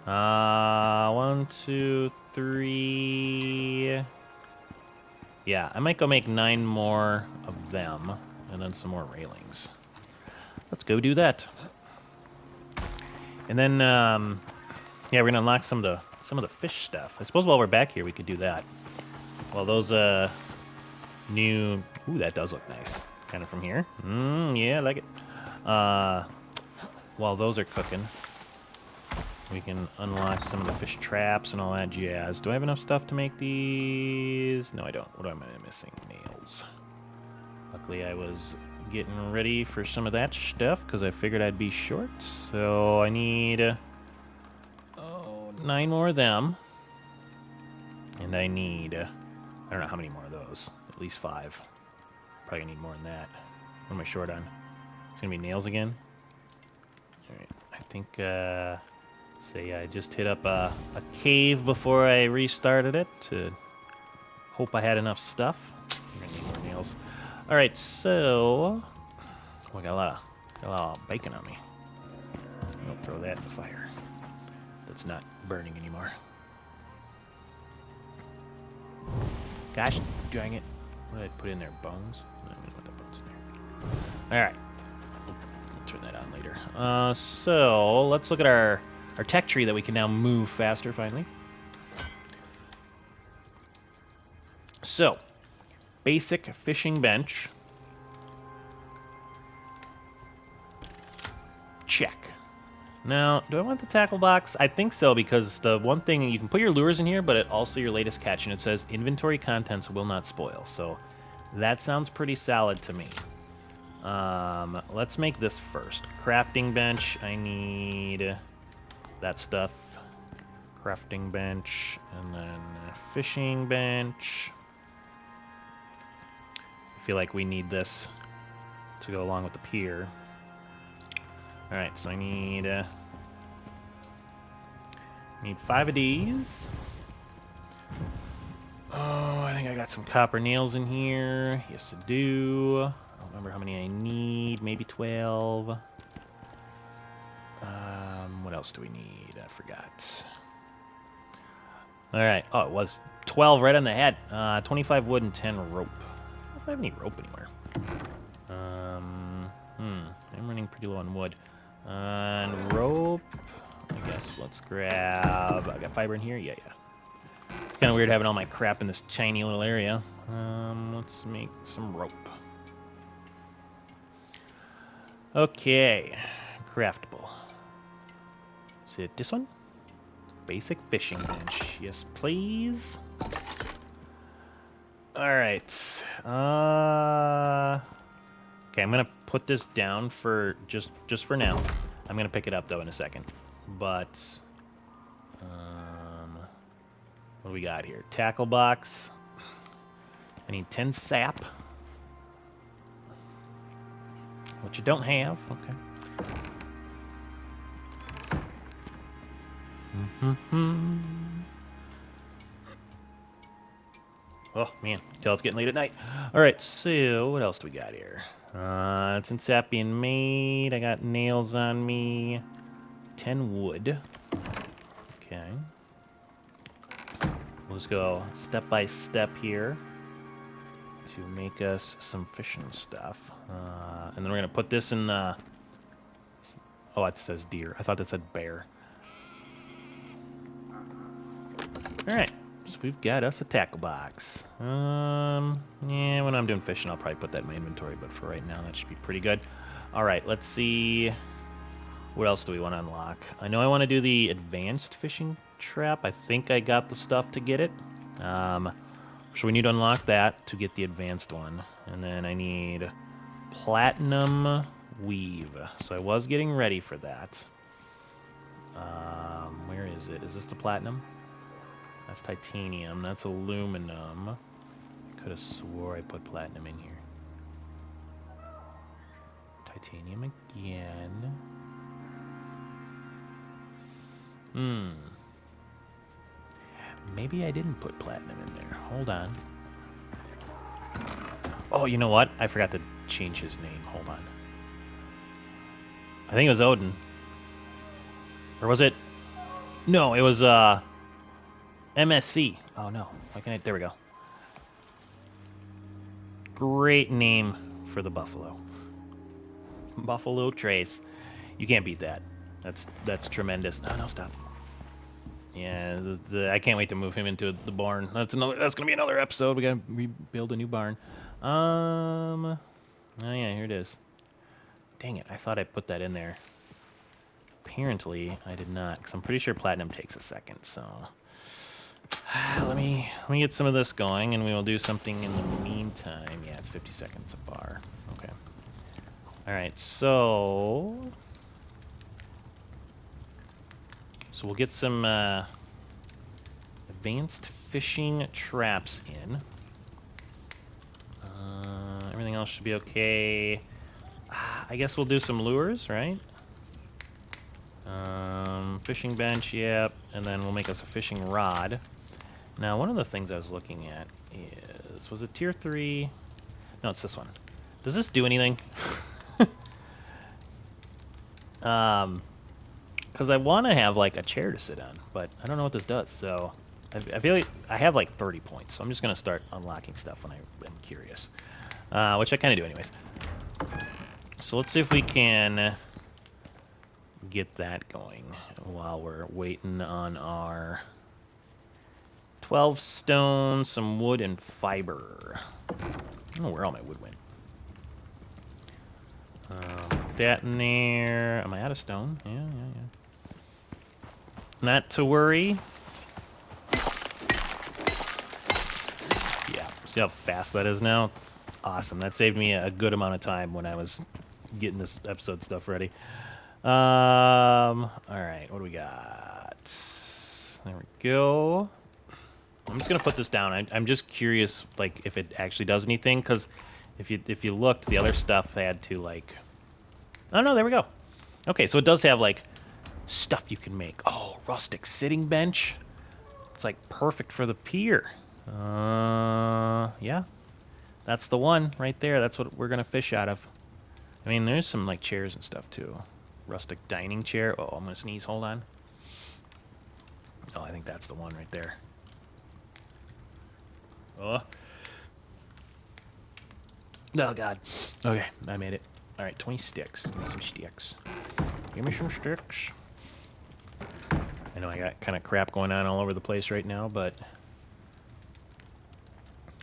1, 2, 3... Yeah, I might go make 9 more of them, and then some more railings. Let's go do that. And then, yeah, we're gonna unlock some of the fish stuff. I suppose while we're back here, we could do that. Well, those new. Ooh, that does look nice. Kind of from here. Yeah, I like it. While those are cooking, we can unlock some of the fish traps and all that jazz. Do I have enough stuff to make these? No, I don't. What am I missing? Nails. Luckily, I was getting ready for some of that stuff because I figured I'd be short. So I need 9 more of them. And I need, I don't know how many more of those. At least 5. Probably need more than that. What am I short on? It's going to be nails again. All right. I think, say I just hit up a cave before I restarted it to hope I had enough stuff. I'm going to need more nails. All right, so I got a lot of bacon on me. I'll throw that in the fire. That's not burning anymore. Gosh dang it! What did I put in there? Bones? No, I didn't put the bones in there. All right, we'll turn that on later. So let's look at our tech tree that we can now move faster finally. So. Basic fishing bench. Check. Now, do I want the tackle box? I think so, because the one thing, you can put your lures in here, but it also your latest catch, and it says inventory contents will not spoil. So that sounds pretty solid to me. Let's make this first. Crafting bench. I need that stuff. Crafting bench, and then fishing bench. I feel like we need this to go along with the pier. All right, so I need 5 of these. Oh, I think I got some copper nails in here. Yes, I do. I don't remember how many I need. Maybe 12. What else do we need? I forgot. All right. Oh, it was 12 right on the head. 25 wood and 10 rope. I don't know if I have any rope anywhere. I'm running pretty low on wood. And rope, I guess let's grab... I got fiber in here? Yeah. It's kind of weird having all my crap in this tiny little area. Let's make some rope. Okay. Craftable. Is it this one? Basic fishing bench. Yes, please. Alright. Okay, I'm gonna put this down for just for now. I'm gonna pick it up though in a second. But what do we got here? Tackle box. I need 10 sap. Which you don't have. Okay. Oh man, tell it's getting late at night. All right, so what else do we got here? 10 sap being made. I got nails on me. 10 wood. Okay. We'll just go step by step here to make us some fishing stuff. And then we're going to put this in the... Oh, it says deer. I thought that said bear. All right. So we've got us a tackle box. Yeah, when I'm doing fishing, I'll probably put that in my inventory, but for right now, that should be pretty good. All right, let's see. What else do we want to unlock? I know I want to do the advanced fishing trap. I think I got the stuff to get it. So we need to unlock that to get the advanced one. And then I need platinum weave. So I was getting ready for that. Where is it? Is this the platinum? That's titanium. That's aluminum. Could have swore I put platinum in here. Titanium again. Maybe I didn't put platinum in there. Hold on. Oh, you know what? I forgot to change his name. Hold on. I think it was Odin. Or was it? No, it was MSC. Oh no. Why can't I? There we go. Great name for the buffalo. Buffalo Trace. You can't beat that. That's tremendous. No, stop. Yeah, I can't wait to move him into the barn. That's gonna be another episode. We gotta rebuild a new barn. Oh yeah, here it is. Dang it! I thought I put that in there. Apparently, I did not, because I'm pretty sure platinum takes a second. So let me get some of this going, and we will do something in the meantime. Yeah, it's 50 seconds a bar. Okay. All right, so we'll get some advanced fishing traps in. Everything else should be okay. I guess we'll do some lures, right? Fishing bench, yep. And then we'll make us a fishing rod. Now, one of the things I was looking at is... Was it tier 3? No, it's this one. Does this do anything? Because I want to have, like, a chair to sit on, but I don't know what this does, so... I feel like I have, like, 30 points, so I'm just going to start unlocking stuff when I'm curious. Which I kind of do anyways. So let's see if we can get that going while we're waiting on our 12 stone, some wood, and fiber. I don't know where all my wood went. Put that in there. Am I out of stone? Yeah. Not to worry. Yeah, see how fast that is now? It's awesome. That saved me a good amount of time when I was getting this episode stuff ready. All right, what do we got? There we go. I'm just gonna put this down. I'm just curious, like, if it actually does anything, because if you looked, the other stuff had to, like... Oh, no, there we go. Okay, so it does have, like, stuff you can make. Oh, rustic sitting bench. It's, like, perfect for the pier. Yeah. That's the one right there. That's what we're going to fish out of. I mean, there's some, like, chairs and stuff, too. Rustic dining chair. Oh, I'm going to sneeze. Hold on. Oh, I think that's the one right there. Oh. Oh, God. Okay, I made it. All right, 20 sticks. Give me some sticks. Give me some sticks. I know I got kind of crap going on all over the place right now, but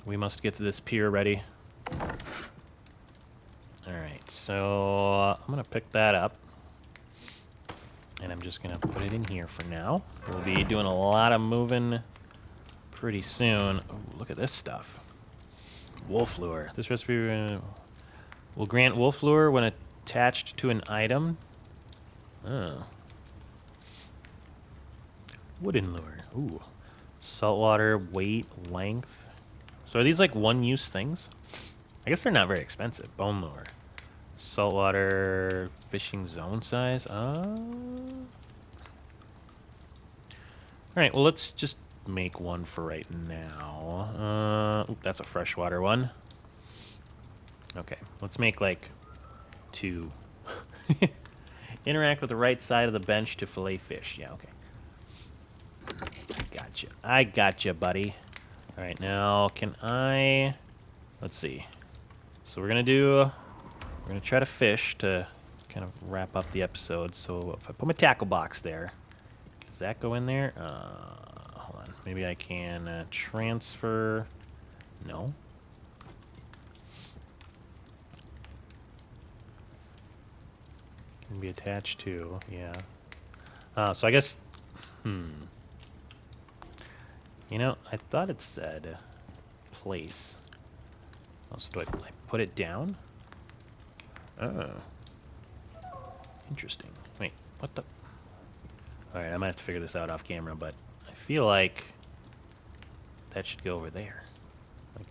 we must get to this pier ready. All right, so I'm going to pick that up. And I'm just going to put it in here for now. We'll be doing a lot of moving pretty soon. Oh, look at this stuff. Wolf lure. This recipe will grant wolf lure when attached to an item. Oh. Wooden lure. Ooh. Saltwater, weight, length. So are these like one-use things? I guess they're not very expensive. Bone lure. Saltwater fishing zone size. Alright, well, let's just make one for right now. That's a freshwater one. Okay, let's make like 2. Interact with the right side of the bench to fillet fish. Yeah, okay. Gotcha. I gotcha, buddy. Alright, now can I... Let's see. So we're gonna try to fish to kind of wrap up the episode. So if I put my tackle box there, does that go in there? Hold on. Maybe I can transfer... No. Can be attached to, yeah. So I guess... You know, I thought it said place. Oh, so do I put it down? Oh. Interesting. Wait, what the... Alright, I might have to figure this out off camera, but I feel like that should go over there. Like,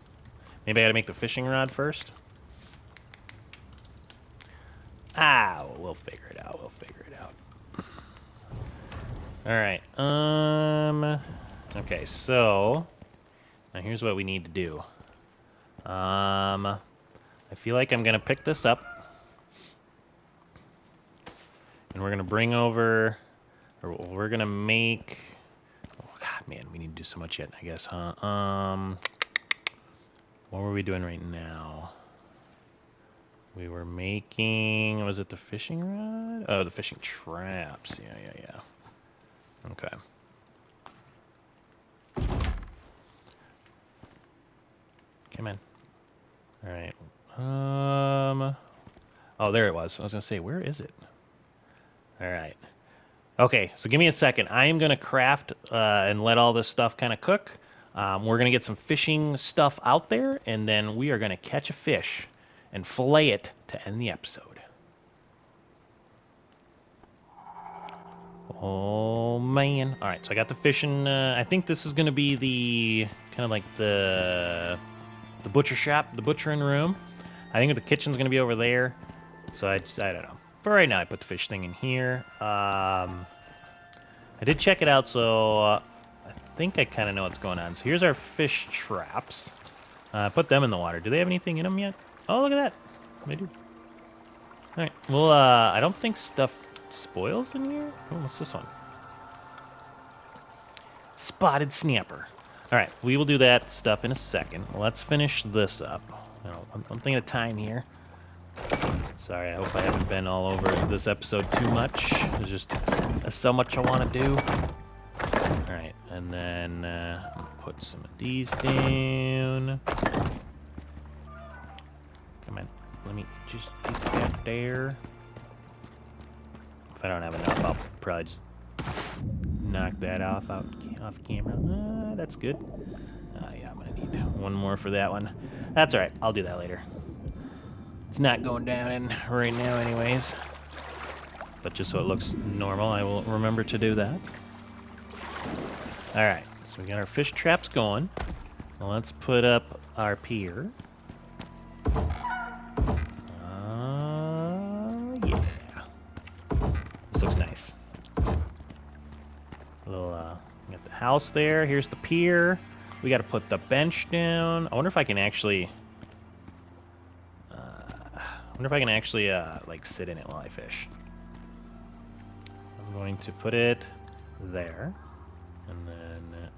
maybe I gotta make the fishing rod first? We'll figure it out, Alright, okay, so... Now here's what we need to do. I feel like I'm gonna pick this up. And we're gonna bring over... Or we're gonna make... Oh, God, man, we need to do so much yet, I guess, huh? What were we doing right now? We were making... Was it the fishing rod? Oh, the fishing traps. Yeah. Okay. Come in. All right. Oh, there it was. I was gonna say, where is it? All right. Okay, so give me a second. I am gonna craft and let all this stuff kind of cook. We're gonna get some fishing stuff out there, and then we are gonna catch a fish and fillet it to end the episode. Oh man! All right, so I got the fishing. I think this is gonna be the kind of like the butcher shop, the butchering room. I think the kitchen's gonna be over there. So I don't know. For right now, I put the fish thing in here. I did check it out, so I think I kind of know what's going on. So here's our fish traps. Put them in the water. Do they have anything in them yet? Oh, look at that. They do. All right. Well, I don't think stuff spoils in here. Oh, what's this one? Spotted snapper. All right, we will do that stuff in a second. Let's finish this up. One thing at a time here. Sorry, I hope I haven't been all over this episode too much. There's just so much I want to do. All right, and then put some of these down. Come on, let me just get that there. If I don't have enough, I'll probably just knock that off camera. That's good. Yeah, I'm gonna need one more for that one. That's all right. I'll do that later. It's not going down in right now anyways. But just so it looks normal, I will remember to do that. All right, so we got our fish traps going. Well, let's put up our pier. Yeah. This looks nice. A little, we got the house there. Here's the pier. We got to put the bench down. I wonder if I can actually... like, sit in it while I fish. I'm going to put it there. And then...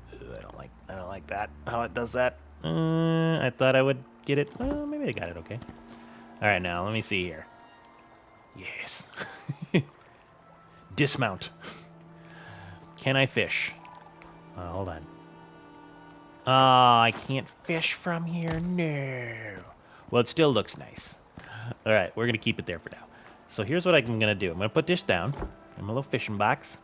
I don't like that, how it does that. I thought I would get it... Well, maybe I got it okay. All right, now, let me see here. Yes. Dismount. Can I fish? Hold on. I can't fish from here. No. Well, it still looks nice. All right, we're going to keep it there for now. So here's what I'm going to do. I'm going to put this down in my little fishing box.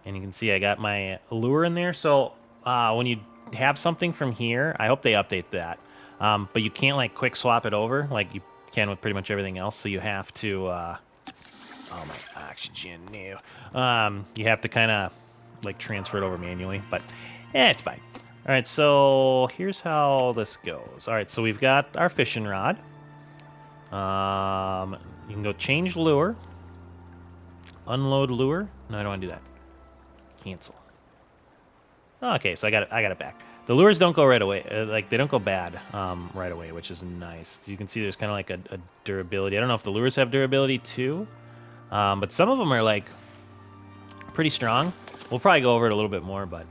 And you can see I got my lure in there. So when you have something from here, I hope they update that. But you can't, like, quick swap it over like you can with pretty much everything else. So you have to... oh, my oxygen, no. You have to kind of, like, transfer it over manually, but it's fine. All right, so here's how this goes. All right, so we've got our fishing rod. You can go change lure. Unload lure. No, I don't want to do that. Cancel. Okay, so I got it back. The lures don't go right away. Like, they don't go bad right away, which is nice. So you can see there's kind of like a durability. I don't know if the lures have durability too. But some of them are, like, pretty strong. We'll probably go over it a little bit more, but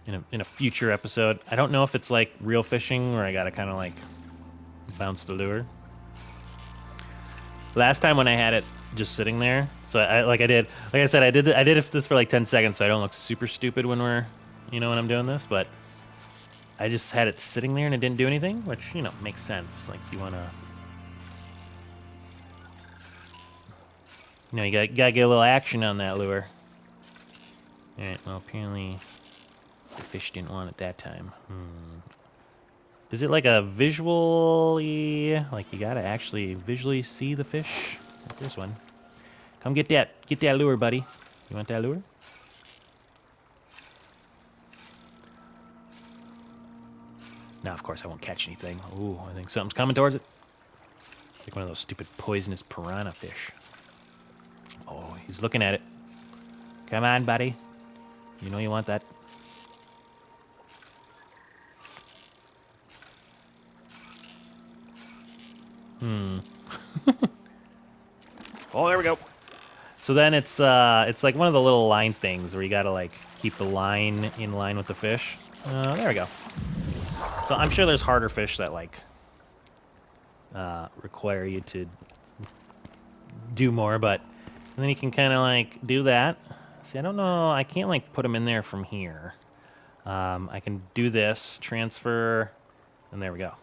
in a future episode. I don't know if it's, like, real fishing where I gotta kind of, like, bounce the lure. Last time when I had it just sitting there, so like I said, I did this for like 10 seconds, so I don't look super stupid when when I'm doing this, but I just had it sitting there and it didn't do anything, which, makes sense. Like, you wanna... you gotta get a little action on that lure. Alright, well, apparently the fish didn't want it that time. Is it like a visually... like, you gotta actually visually see the fish? Like this one. Come get that lure, buddy. You want that lure? Now, of course, I won't catch anything. Ooh, I think something's coming towards it. It's like one of those stupid poisonous piranha fish. Oh, he's looking at it. Come on, buddy. You know you want that. Oh, there we go. So then it's like one of the little line things where you gotta, like, keep the line in line with the fish. There we go. So I'm sure there's harder fish that, like, require you to do more, but and then you can kind of, like, do that. See, I don't know. I can't, like, put them in there from here. I can do this, transfer, and there we go.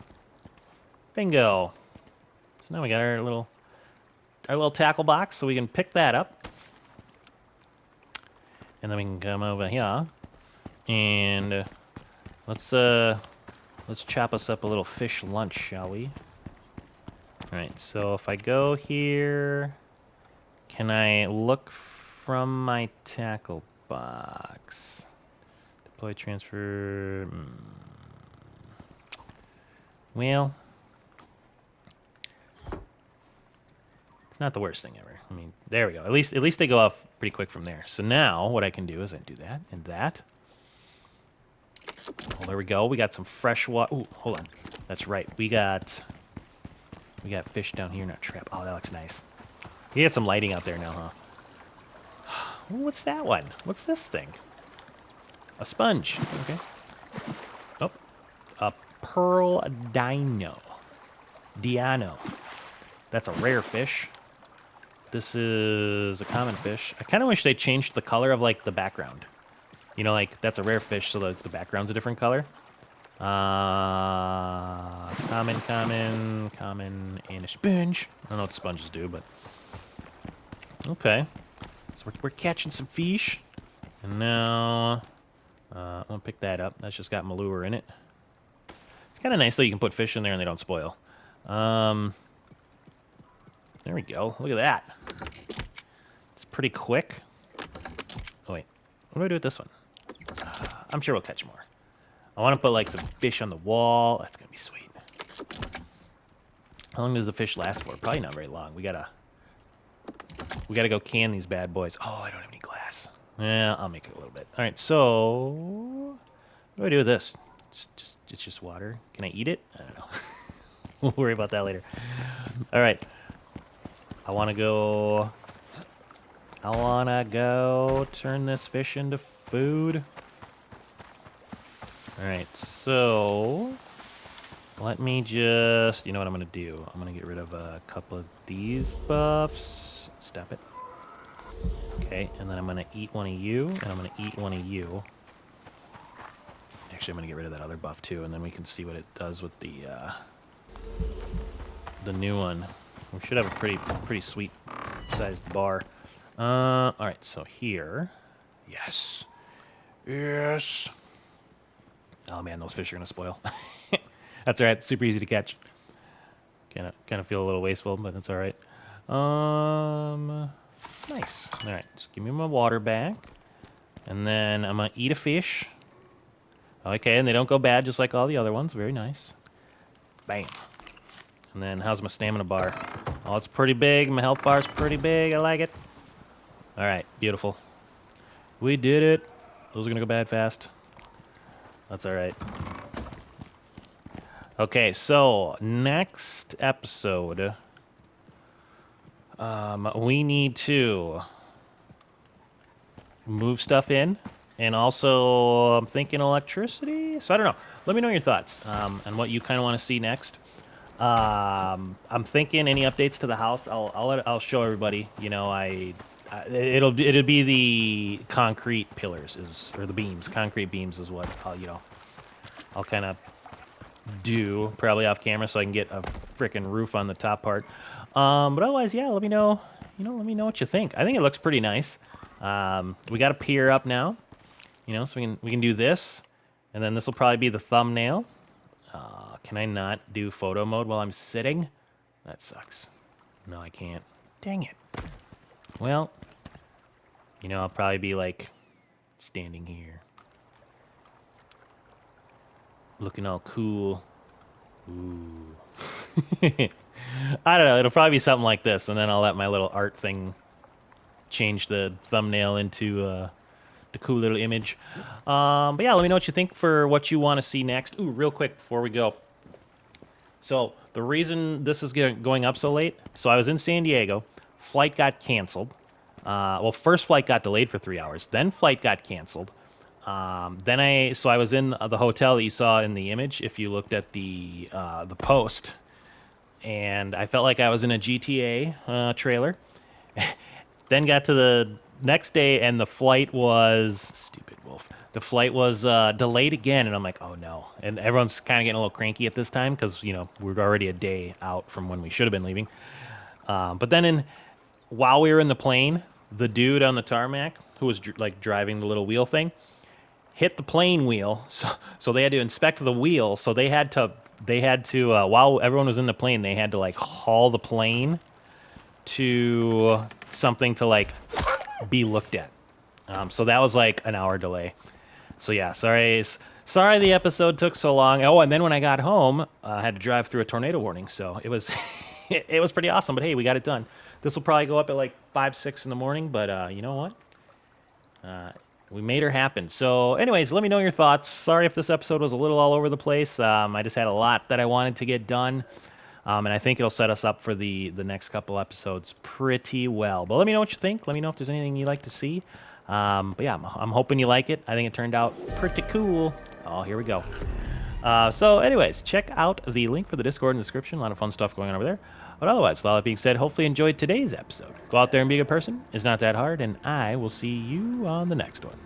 Bingo. So now we got our little tackle box, so we can pick that up. And then we can come over here. And let's chop us up a little fish lunch, shall we? Alright, so if I go here, can I look from my tackle box? Deploy, transfer... Well... it's not the worst thing ever. I mean, there we go. At least they go off pretty quick from there. So now what I can do is I do that and that. Oh, there we go. We got some fresh water. Ooh, hold on. That's right. We got fish down here in our trap. Oh, that looks nice. You got some lighting out there now, huh? What's that one? What's this thing? A sponge. Okay. Oh, a pearl dino. Diano. That's a rare fish. This is a common fish. I kind of wish they changed the color of, like, the background. Like, that's a rare fish, so the background's a different color. Common, and a sponge. I don't know what sponges do, but... okay. So we're catching some fish. And now... I'm gonna pick that up. That's just got my lure in it. It's kind of nice, though, you can put fish in there and they don't spoil. There we go. Look at that. It's pretty quick. Oh, wait. What do I do with this one? I'm sure we'll catch more. I want to put, like, some fish on the wall. That's going to be sweet. How long does the fish last for? Probably not very long. We gotta go can these bad boys. Oh, I don't have any glass. Yeah, I'll make it a little bit. All right, so what do I do with this? It's just water. Can I eat it? I don't know. We'll worry about that later. All right. I want to go... turn this fish into food. All right, so let me just... You know what I'm going to do? I'm going to get rid of a couple of these buffs. Stop it. Okay, and then I'm going to eat one of you, and I'm going to eat one of you. Actually, I'm going to get rid of that other buff, too, and then we can see what it does with the new one. We should have a pretty sweet-sized bar. All right, so here... Yes. Yes. Oh, man, those fish are going to spoil. That's all right. Super easy to catch. Kind of feel a little wasteful, but that's all right. Nice. All right, just give me my water back. And then I'm going to eat a fish. Okay, and they don't go bad just like all the other ones. Very nice. Bam. And then how's my stamina bar? Oh, it's pretty big. My health bar's pretty big. I like it. All right, beautiful. We did it. Those are going to go bad fast. That's all right. Okay, so next episode, we need to move stuff in, and also I'm thinking electricity. So I don't know. Let me know your thoughts and what you kind of want to see next. I'm thinking any updates to the house. I'll show everybody. You know, it'll be the concrete pillars or the beams. Concrete beams is what I'll kind of do probably off camera so I can get a freaking roof on the top part. But otherwise, yeah, let me know. Let me know what you think. I think it looks pretty nice. We got a pier up now. So we can do this, and then this will probably be the thumbnail. Can I not do photo mode while I'm sitting? That sucks. No, I can't. Dang it. Well, I'll probably be like standing here, looking all cool. Ooh. I don't know. It'll probably be something like this, and then I'll let my little art thing change the thumbnail into the cool little image. But yeah, let me know what you think for what you want to see next. Ooh, real quick before we go. So the reason this is going up so late, so I was in San Diego. Flight got canceled. Well, first flight got delayed for 3 hours. Then flight got canceled. So I was in the hotel that you saw in the image. If you looked at the post, and I felt like I was in a GTA trailer. Then got to the next day, and the flight was stupid wolf. The flight was delayed again, and I'm like, oh no! And everyone's kind of getting a little cranky at this time because we're already a day out from when we should have been leaving. But then while we were in the plane, the dude on the tarmac who was driving the little wheel thing hit the plane wheel, so they had to inspect the wheel. So they had to while everyone was in the plane, they had to haul the plane to something to be looked at. So that was an hour delay. So yeah, sorry the episode took so long. Oh, and then when I got home, I had to drive through a tornado warning. So it was it was pretty awesome. But hey, we got it done. This will probably go up at 5, 6 in the morning. But you know what? We made her happen. So anyways, let me know your thoughts. Sorry if this episode was a little all over the place. I just had a lot that I wanted to get done. And I think it'll set us up for the next couple episodes pretty well. But let me know what you think. Let me know if there's anything you'd like to see. But yeah, I'm hoping you like it. I think it turned out pretty cool. Oh, here we go. So anyways, check out the link for the Discord in the description. A lot of fun stuff going on over there. But otherwise, with all that being said, hopefully you enjoyed today's episode. Go out there and be a good person. It's not that hard, and I will see you on the next one.